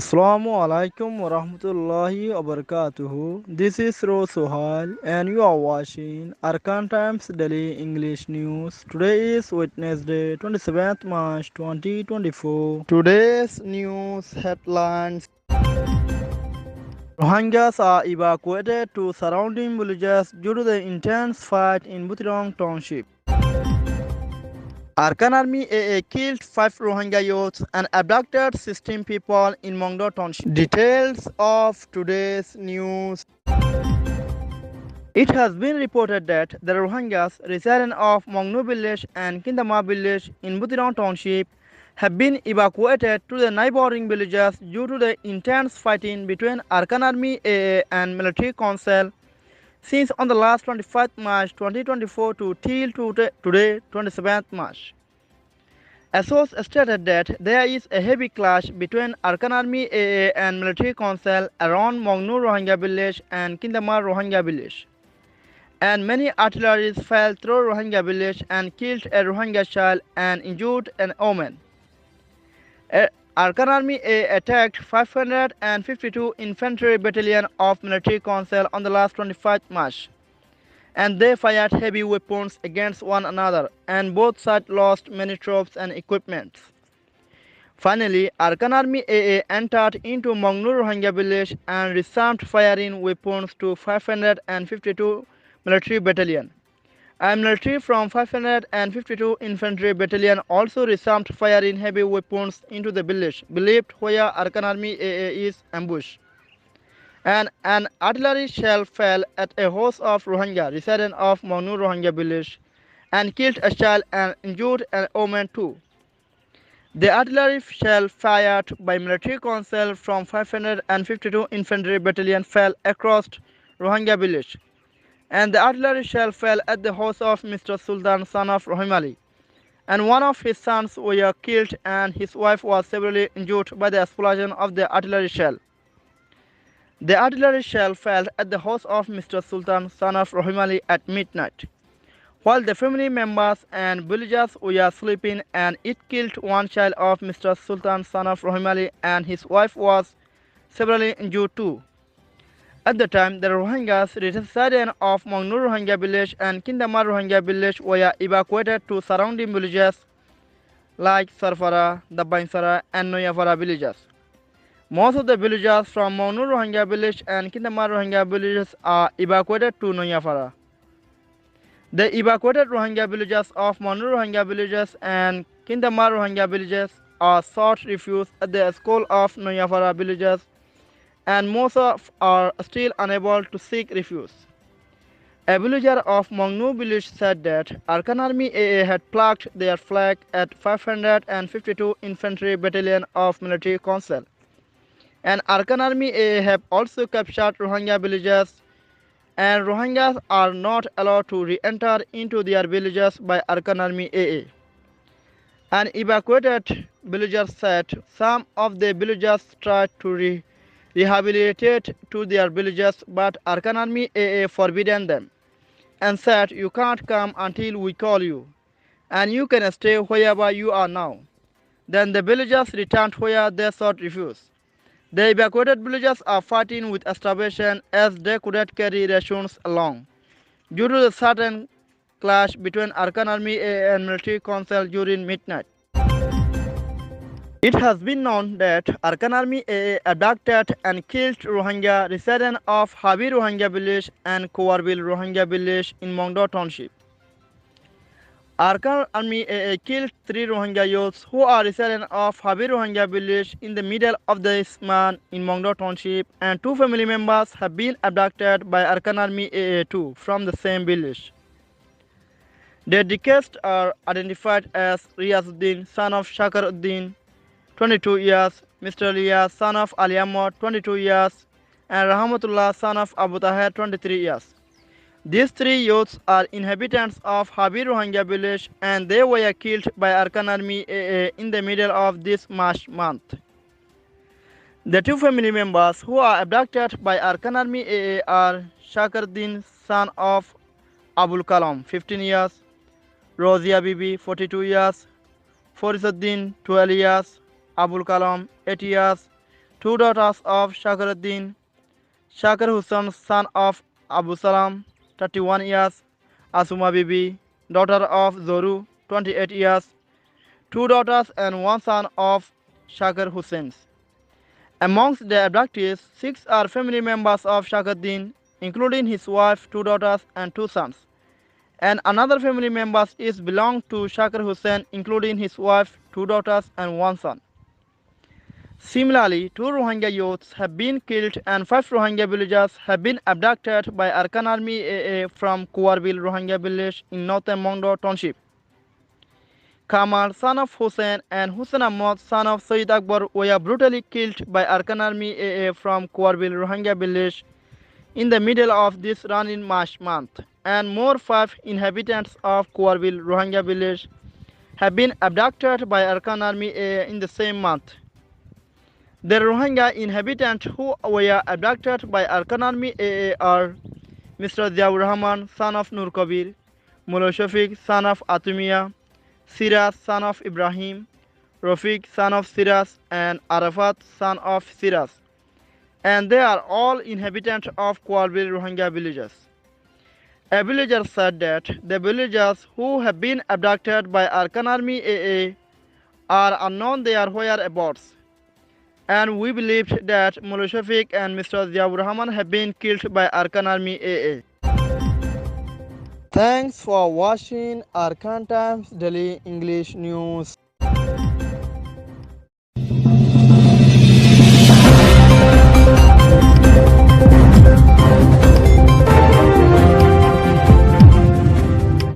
Assalamu alaikum wa rahmatullahi wa barakatuhu. This is Sohail and you are watching Arakan Times Daily English News. Today is Wednesday, 27th March 2024. Today's news headlines: Rohingyas are evacuated to surrounding villages due to the intense fight in Butirong Township. Arakan Army AA killed 5 Rohingya youths and abducted 16 people in Mongdo Township. Details of today's news. It has been reported that the Rohingyas residents of Mongno village and Kindama village in Butirong Township have been evacuated to the neighboring villages due to the intense fighting between Arakan Army AA and military council since on the last 25th March 2024 to till today 27th March. A source stated that there is a heavy clash between Arakan Army AA and military council around Mongnu Rohingya village and Kindama Rohingya village, and many artilleries fell through Rohingya village and killed a Rohingya child and injured an woman. Arakan Army AA attacked 552 Infantry Battalion of Military Council on the last 25th March, and they fired heavy weapons against one another, and both sides lost many troops and equipment. Finally, Arakan Army AA entered into Mongnu Rohingya village and resumed firing weapons to 552 Military Battalion. And military from 552 Infantry Battalion also resumed firing heavy weapons into the village, believed where Arakan Army AA is ambushed. And an artillery shell fell at a house of Rohingya residents of Mongnu Rohingya village and killed a child and injured a woman too. The artillery shell fired by military council from 552 Infantry Battalion fell across Rohingya village, and the artillery shell fell at the house of Mr. Sultan, son of Rohimali, and one of his sons were killed and his wife was severely injured by the explosion of the artillery shell. The artillery shell fell at the house of Mr. Sultan, son of Rohimali, at midnight, while the family members and villagers were sleeping, and it killed one child of Mr. Sultan, son of Rohimali, and his wife was severely injured too. At the time, the Rohingyas residents of Mongnu Rohingya village and Kindama Rohingya village were evacuated to surrounding villages like Sarfara, Dabainsara, and Noyafara villages. Most of the villagers from Mongnu Rohingya village and Kindama Rohingya villages are evacuated to Noyafara. The evacuated Rohingya villagers of Mongnu Rohingya villages and Kindama Rohingya villages are sought refuge at the school of Noyafara villages, and most are still unable to seek refuge. A villager of Mongnu village said that Arakan Army AA had plucked their flag at 552 Infantry Battalion of Military Council, and Arakan Army AA have also captured Rohingya villages, and Rohingyas are not allowed to re-enter into their villages by Arakan Army AA. An evacuated villager said some of the villagers tried to rehabilitate to their villages, but Arakan Army AA forbidden them and said, "You can't come until we call you, and you can stay wherever you are now." Then the villagers returned where they sought refuge. The evacuated villagers are fighting with starvation as they couldn't carry rations along due to the sudden clash between Arakan Army AA and military council during midnight. It has been known that Arakan Army AA abducted and killed Rohingya residents of Habi Rohingya village and Kowarbil Rohingya village in Mongdo Township. Arakan Army AA killed 3 Rohingya youths who are residents of Habi Rohingya village in the middle of this month in Mongdo Township, and 2 family members have been abducted by Arakan Army AA too from the same village. The deceased are identified as Riyazuddin, son of Shakaruddin, 22 years, Mr. Elias, son of Ali Ahmad, 22 years, and Rahmatullah, son of Abu Tahir, 23 years. These 3 youths are inhabitants of Habi Rohingya village, and they were killed by Arakan Army AA in the middle of this March month. The 2 family members who are abducted by Arakan Army AA are Shakaruddin, son of Abul Kalam, 15 years, Rozia Bibi, 42 years, Farizuddin, 12 years, Abul Kalam, 8 years, two daughters of Shakaruddin, Shakar Hussain, son of Abu Salam, 31 years, Asuma Bibi, daughter of Zoru, 28 years, two daughters and one son of Shakar Hussain. Amongst the abductees, 6 are family members of Shakaruddin, including his wife, two daughters, and two sons. And another family member is belonged to Shakar Hussain, including his wife, two daughters, and one son. Similarly, 2 Rohingya youths have been killed and 5 Rohingya villagers have been abducted by Arakan Army AA from Kuwarbil Rohingya village in northern Mongdo Township. Kamal, son of Hussein, and Hussein Ahmad, son of Sayyid Akbar, were brutally killed by Arakan Army AA from Kuwarbil Rohingya village in the middle of this running March month, and more 5 inhabitants of Kuwarbil Rohingya village have been abducted by Arakan Army AA in the same month. The Rohingya inhabitants who were abducted by Arakan Army AA are Mr. Ziaur Rahman, son of Nur Kabir, Mullah Shafiq, son of Atumiya, Siraz, son of Ibrahim, Rafiq, son of Siraz, and Arafat, son of Siraz. And they are all inhabitants of Kuwarbil Rohingya villages. A villager said that the villagers who have been abducted by Arakan Army AA are unknown their whereabouts. And we believed that Mullah Shafiq and Mr. Ziaur Rahman have been killed by Arakan Army AA. Thanks for watching Arakan Times Daily English News.